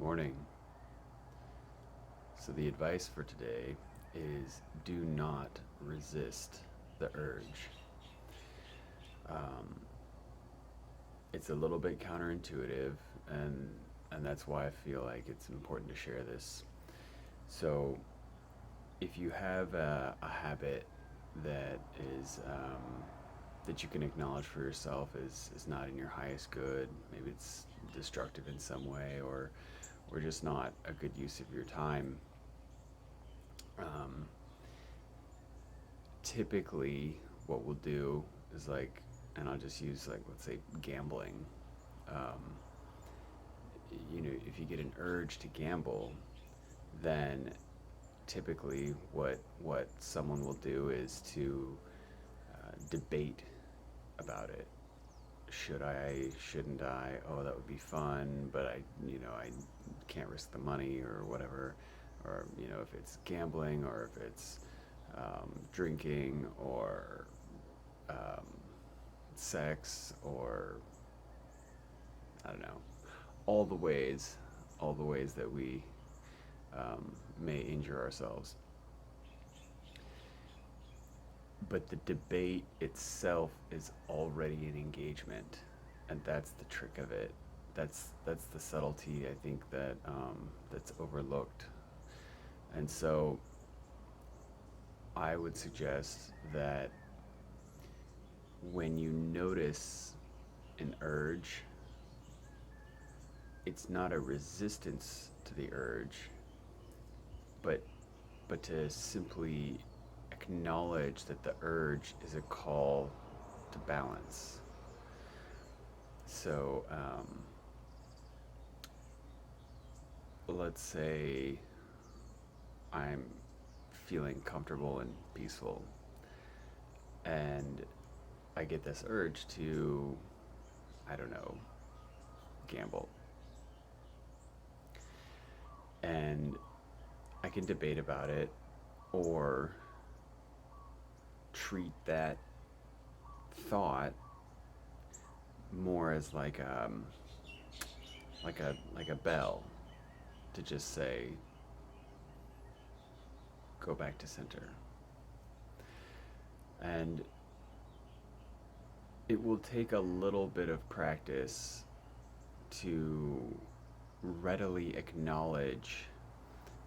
Morning. So, the advice for today is do not resist the urge. Um, it's a little bit counterintuitive, and and that's why I feel like it's important to share this. So, if you have a habit that is that you can acknowledge for yourself is not in your highest good, maybe it's destructive in some way, or just not a good use of your time. Um, Typically, what we'll do is like, and I'll just use like, let's say, gambling. Um, if you get an urge to gamble, then typically what someone will do is to debate about it. Should I? Shouldn't I? Oh, that would be fun, but I can't risk the money or whatever. Or if it's gambling or if it's drinking or um, sex or I don't know, all the ways, all the ways that we may injure ourselves. But the debate itself is already an engagement, and that's the trick of it. That's the subtlety I think that's overlooked. And so I would suggest that when you notice an urge, it's not a resistance to the urge, but to simply acknowledge that the urge is a call to balance. So let's say I'm feeling comfortable and peaceful, and I get this urge to, I don't know, gamble. And I can debate about it or treat that thought more as like a bell to just say go back to center. And it will take a little bit of practice to readily acknowledge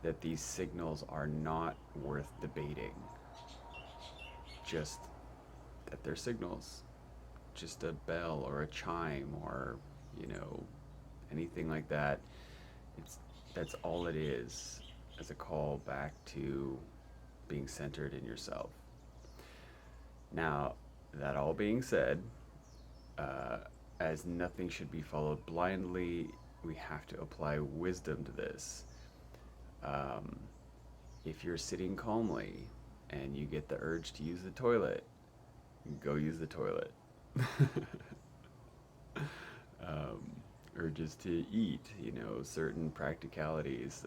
that these signals are not worth debating, just that they're signals, just a bell or a chime or you know anything like that. It's That's all it is, as a call back to being centered in yourself. Now, that all being said, uh, as nothing should be followed blindly, we have to apply wisdom to this. Um, if you're sitting calmly and you get the urge to use the toilet, go use the toilet. um, or just to eat, certain practicalities.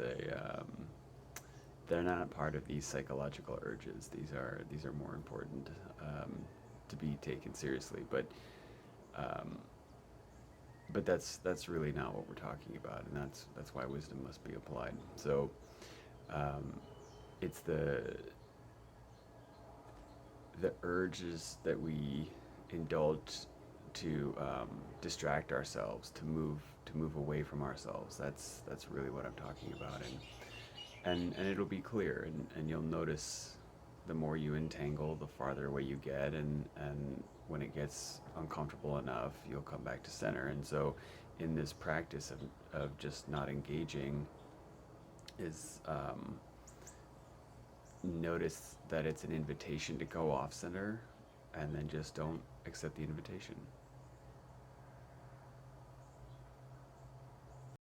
They're not part of these psychological urges. These are more important to be taken seriously. Um, but that's really not what we're talking about, and that's why wisdom must be applied. So um, it's the urges that we indulge to distract ourselves, to move away from ourselves. That's really what I'm talking about, and it'll be clear, and you'll notice the more you entangle, the farther away you get, and when it gets uncomfortable enough, you'll come back to center. And so, in this practice of just not engaging, is notice that it's an invitation to go off center, and then just don't accept the invitation.